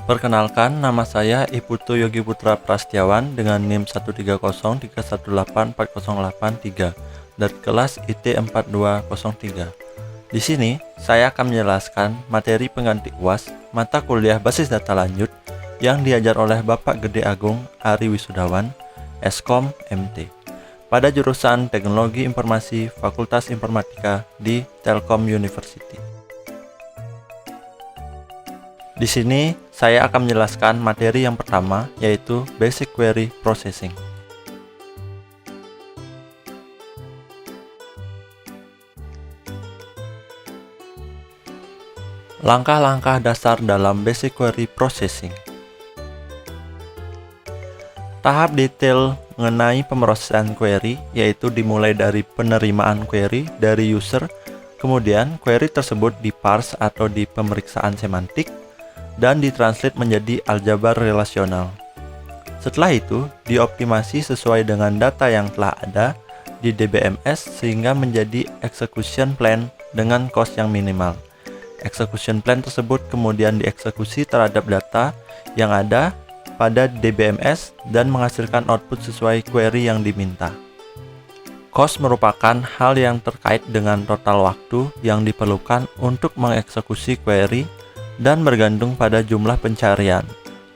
Perkenalkan, nama saya Iputu Yogi Putra Prastiawan dengan NIM 13031184083 dari kelas IT 4203. Di sini, saya akan menjelaskan materi pengganti UAS mata kuliah basis data lanjut yang diajar oleh Bapak Gede Agung Ari Wisudawan, Eskom MT, pada jurusan Teknologi Informasi Fakultas Informatika di Telkom University. Di sini, saya akan menjelaskan materi yang pertama, yaitu Basic Query Processing. Langkah-langkah dasar dalam Basic Query Processing. Tahap detail mengenai pemrosesan query, yaitu dimulai dari penerimaan query dari user, kemudian query tersebut diparse atau di pemeriksaan semantik, dan ditranslate menjadi aljabar relasional. Setelah itu, dioptimasi sesuai dengan data yang telah ada di DBMS sehingga menjadi execution plan dengan cost yang minimal. Execution plan tersebut kemudian dieksekusi terhadap data yang ada pada DBMS dan menghasilkan output sesuai query yang diminta. Cost merupakan hal yang terkait dengan total waktu yang diperlukan untuk mengeksekusi query dan bergantung pada jumlah pencarian,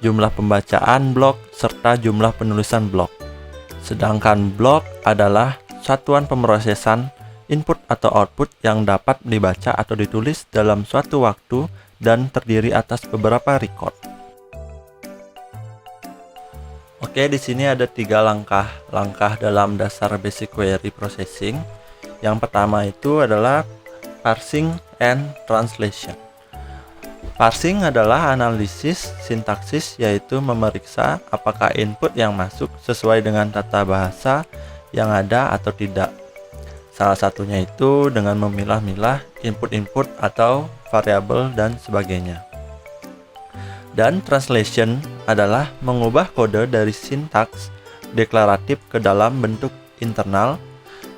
jumlah pembacaan blok, serta jumlah penulisan blok. Sedangkan blok adalah satuan pemrosesan input atau output yang dapat dibaca atau ditulis dalam suatu waktu dan terdiri atas beberapa record. Oke, di sini ada 3 langkah dalam dasar Basic Query Processing. Yang pertama itu adalah parsing and translation. Parsing adalah analisis sintaksis, yaitu memeriksa apakah input yang masuk sesuai dengan tata bahasa yang ada atau tidak. Salah satunya itu dengan memilah-milah input-input atau variabel dan sebagainya. Dan translation adalah mengubah kode dari sintaks deklaratif ke dalam bentuk internal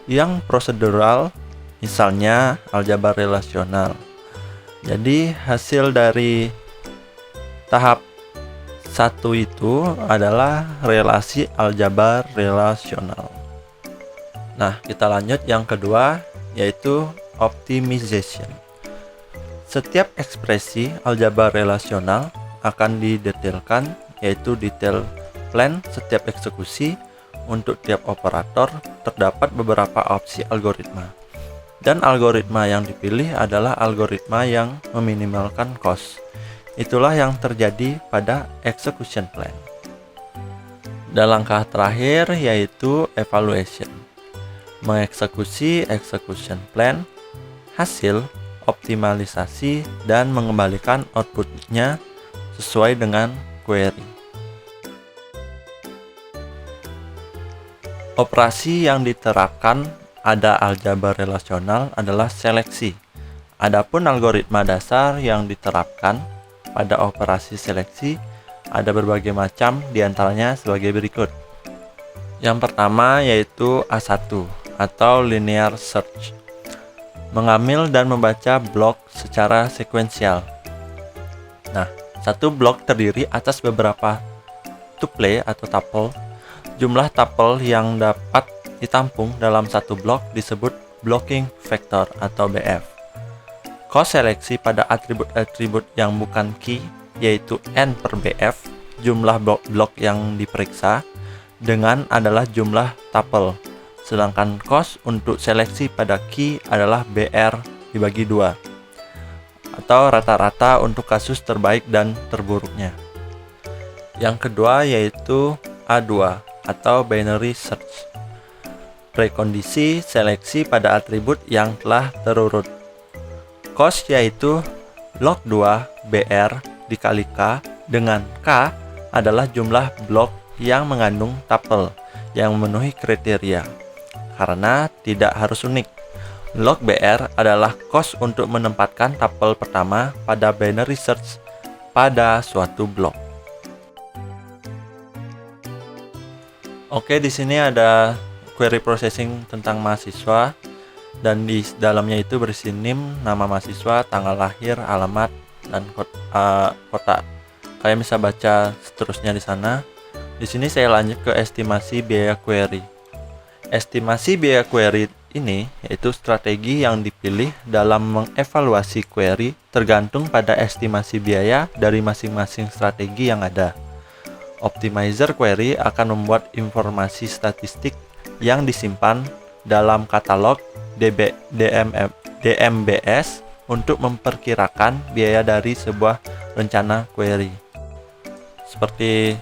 yang prosedural, misalnya aljabar relasional. Jadi hasil dari tahap 1 itu adalah relasi aljabar relasional. Nah, kita lanjut yang kedua, yaitu optimization. Setiap ekspresi aljabar relasional akan didetailkan, yaitu detail plan setiap eksekusi. Untuk tiap operator terdapat beberapa opsi algoritma. Dan algoritma yang dipilih adalah algoritma yang meminimalkan cost. Itulah yang terjadi pada execution plan. Dan langkah terakhir yaitu evaluation. Mengeksekusi execution plan, hasil, optimalisasi, dan mengembalikan outputnya sesuai dengan query. Operasi yang diterapkan ada aljabar relasional adalah seleksi. Adapun algoritma dasar yang diterapkan pada operasi seleksi ada berbagai macam, diantaranya sebagai berikut. Yang pertama yaitu A1 atau linear search. Mengambil dan membaca blok secara sekuensial. Nah, satu blok terdiri atas beberapa tuple atau tuple. Jumlah tuple yang dapat ditampung dalam satu blok disebut blocking factor atau BF. Cost seleksi pada atribut-atribut yang bukan key yaitu N per BF, jumlah blok yang diperiksa, dengan adalah jumlah tuple. Sedangkan cost untuk seleksi pada key adalah BR dibagi 2, atau rata-rata untuk kasus terbaik dan terburuknya. Yang kedua yaitu A2 atau binary search. Prekondisi seleksi pada atribut yang telah terurut. Cost yaitu log 2 BR dikali K, dengan K adalah jumlah blok yang mengandung tuple yang memenuhi kriteria, karena tidak harus unik. Log BR adalah cost untuk menempatkan tuple pertama pada binary search pada suatu blok. Oke, di sini ada query processing tentang mahasiswa, dan di dalamnya itu berisi NIM, nama mahasiswa, tanggal lahir, alamat, dan kota. kalian bisa baca seterusnya di sana. Di sini saya lanjut ke estimasi biaya query. Estimasi biaya query ini yaitu strategi yang dipilih dalam mengevaluasi query tergantung pada estimasi biaya dari masing-masing strategi yang ada. Optimizer query akan membuat informasi statistik yang disimpan dalam katalog DMBS untuk memperkirakan biaya dari sebuah rencana query. Seperti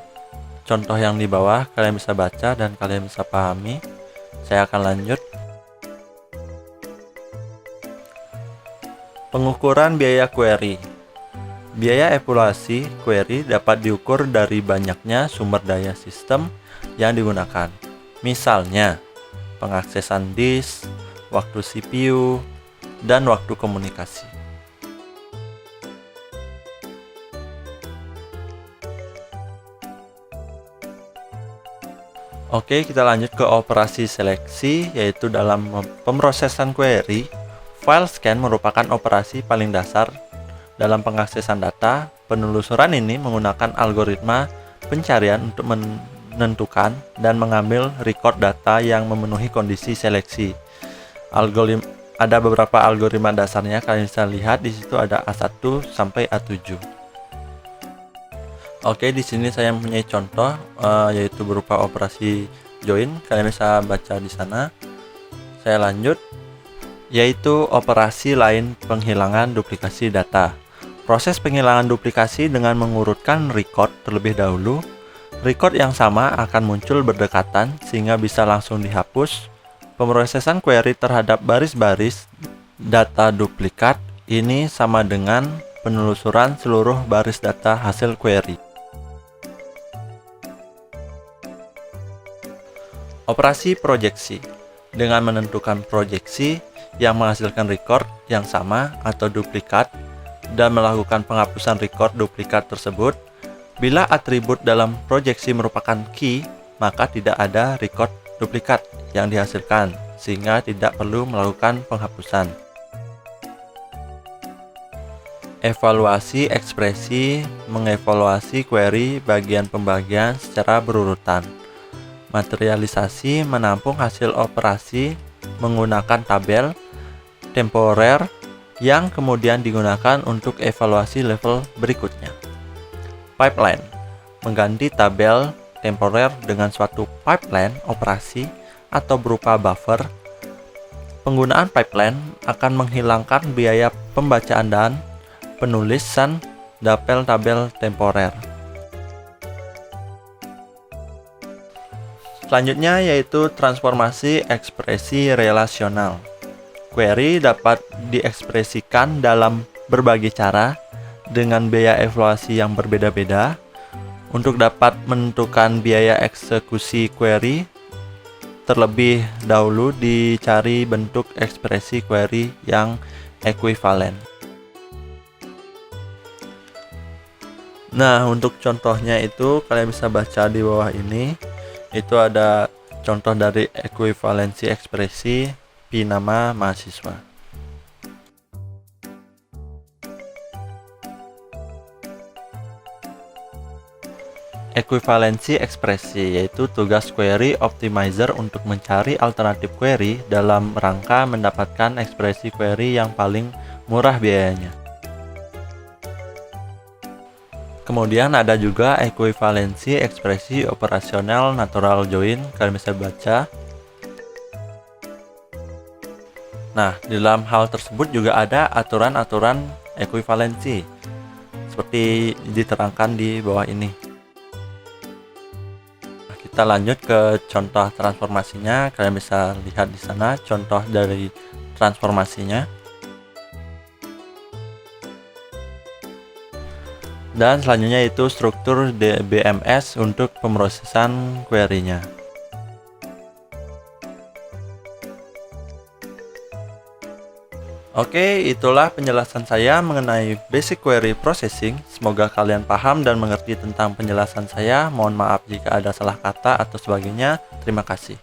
contoh yang di bawah, kalian bisa baca dan kalian bisa pahami. Saya akan lanjut. Pengukuran biaya query. Biaya evaluasi query dapat diukur dari banyaknya sumber daya sistem yang digunakan. Misalnya, pengaksesan disk, waktu CPU, dan waktu komunikasi. Oke, kita lanjut ke operasi seleksi, yaitu dalam pemrosesan query. File scan merupakan operasi paling dasar dalam pengaksesan data. Penelusuran ini menggunakan algoritma pencarian untuk menentukan dan mengambil record data yang memenuhi kondisi seleksi. Ada beberapa algoritma dasarnya, kalian bisa lihat di situ ada A1 sampai A7. Oke, di sini saya mempunyai contoh yaitu berupa operasi join. Kalian bisa baca di sana. Saya lanjut, yaitu operasi lain penghilangan duplikasi data. Proses penghilangan duplikasi dengan mengurutkan record terlebih dahulu. Record yang sama akan muncul berdekatan sehingga bisa langsung dihapus. Pemrosesan query terhadap baris-baris data duplikat ini sama dengan penelusuran seluruh baris data hasil query. Operasi proyeksi. Dengan menentukan proyeksi yang menghasilkan record yang sama atau duplikat dan melakukan penghapusan record duplikat tersebut. Bila atribut dalam proyeksi merupakan key, maka tidak ada record duplikat yang dihasilkan, sehingga tidak perlu melakukan penghapusan. Evaluasi ekspresi mengevaluasi query bagian pembagian secara berurutan. Materialisasi menampung hasil operasi menggunakan tabel temporer yang kemudian digunakan untuk evaluasi level berikutnya. Pipeline mengganti tabel temporer dengan suatu pipeline operasi atau berupa buffer. Penggunaan pipeline akan menghilangkan biaya pembacaan dan penulisan tabel temporer. Selanjutnya yaitu transformasi ekspresi relasional. Query dapat diekspresikan dalam berbagai cara dengan biaya evaluasi yang berbeda-beda. Untuk dapat menentukan biaya eksekusi query, terlebih dahulu dicari bentuk ekspresi query yang ekuivalen. Nah, untuk contohnya itu kalian bisa baca di bawah ini. Itu ada contoh dari ekuivalensi ekspresi pi nama mahasiswa. Ekuivalensi ekspresi yaitu tugas query optimizer untuk mencari alternatif query dalam rangka mendapatkan ekspresi query yang paling murah biayanya. Kemudian ada juga ekuivalensi ekspresi operasional natural join, kalian bisa baca. Nah, di dalam hal tersebut juga ada aturan-aturan ekuivalensi seperti diterangkan di bawah ini. Nah, kita lanjut ke contoh transformasinya, kalian bisa lihat di sana contoh dari transformasinya. Dan selanjutnya itu struktur DBMS untuk pemrosesan query-nya. Oke, itulah penjelasan saya mengenai basic query processing. Semoga kalian paham dan mengerti tentang penjelasan saya. Mohon maaf jika ada salah kata atau sebagainya. Terima kasih.